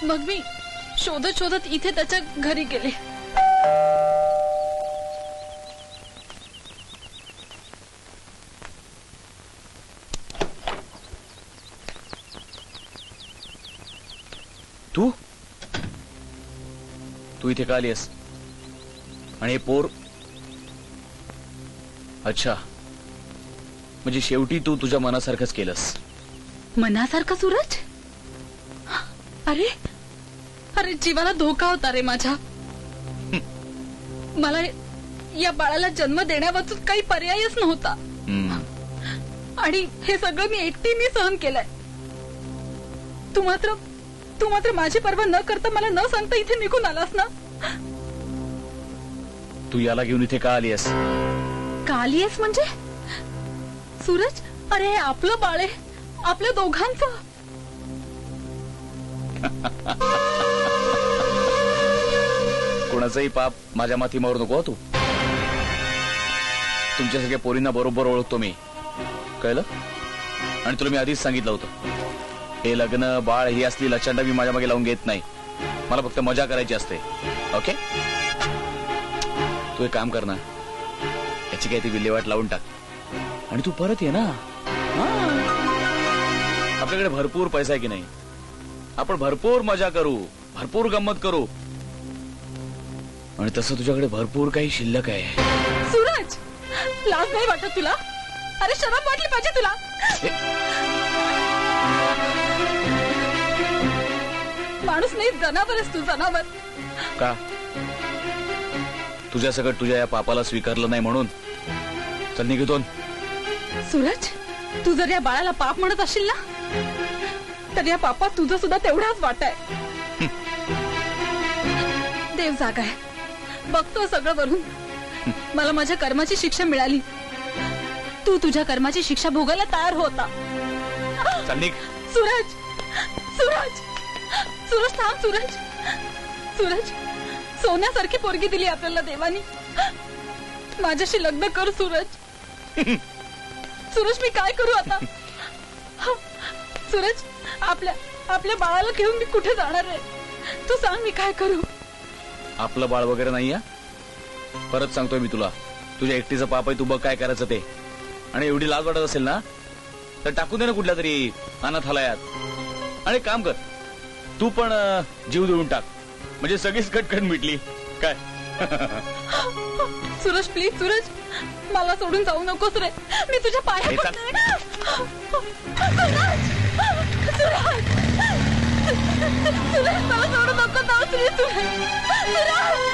मग मी शोधत शोधत इथे त्याच्या घरी गेले. तू तू इथे का आलीस? आणि हे पोर? अच्छा, म्हणजे शेवटी तू तुझ्या मनासारखंच केलंस. मनासारखं सूरज? अरे अरे जीवाला धोका होता रे माझ्या. मला या बाळाला जन्म देण्यावाचून काही पर्यायच नव्हता. आणि हे सगळं मी एकटीने सहन केलंय. तू मात्र माझी पर्वा न करता मला न सांगता इथे निघून आलास ना. तू याला घेऊन इथे का आलीस? का आलीयस म्हणजे? सूरज, अरे हे आपलं बाळ आहे, आपल्या दोघांचं. कोणाचंही पाप माझ्या माथी मारू नको तू. तुमच्या सगळ्या पोरींना बरोबर ओळखतो मी, कळलं? आणि तुला मी आधीच सांगितलं होतं, हे लग्न बाळ ही असली लचंड मी माझ्या मागे लावून घेत नाही. मला फक्त मजा करायची असते. ओके, तू एक काम कर ना, याची काही ती विल्हेवाट लावून टाक आणि तू परत ये ना. आपल्याकडे भरपूर पैसा आहे की नाही, आपण भरपूर मजा करू, भरपूर गंमत करू. आणि तसं तुझ्याकडे भरपूर काही शिल्लक आहे. सूरज, लाज नाही वाटत तुला? अरे शरम वाटली पाहिजे तुला. माणूस नाही, जनावर आहेस तू, जनावर. का? तुझ्या सगळं तुझ्या या पापाला स्वीकारलं नाही म्हणून? चल निघून. सूरज, तू जर या बाळाला पाप म्हणत असशील ना, तर या पापात तुझं सुद्धा तेवढाच वाटा आहे. देव जागा आहे, बघतो सगळं वरून. मला माझ्या कर्माची शिक्षा मिळाली, तू तुझ्या कर्माची शिक्षा भोगायला तयार होता. सूरज, सूरज, सूरज थांब. सूरज, सूरज, सोन्यासारखी पोरगी दिली आपल्याला देवानी, माझ्याशी लग्न कर सूरज. सूरज, मी काय करू आता? सूरज, आपल्या बाळाला घेऊन मी कुठे जाणार आहे? तू सांग, मी काय करू? आपलं बाळ वगैरे नाही. परत सांगतोय मी तुला, तुझ्या एकटीचं पाप आहे, तू बघ काय करायचं ते. आणि एवढी लाज वाटत असेल ना, तर टाकून दे ना कुठल्या तरी अनाथालयात. आणि काम कर, तू पण जीव देऊन टाक, म्हणजे सगळीच कटकट मिटली काय. सूरज प्लीज, सूरज मला सोडून जाऊ नकोस रे, मी तुझ्या पाया पडते. सूरज, सूरज मला सोडू नको. सूरज,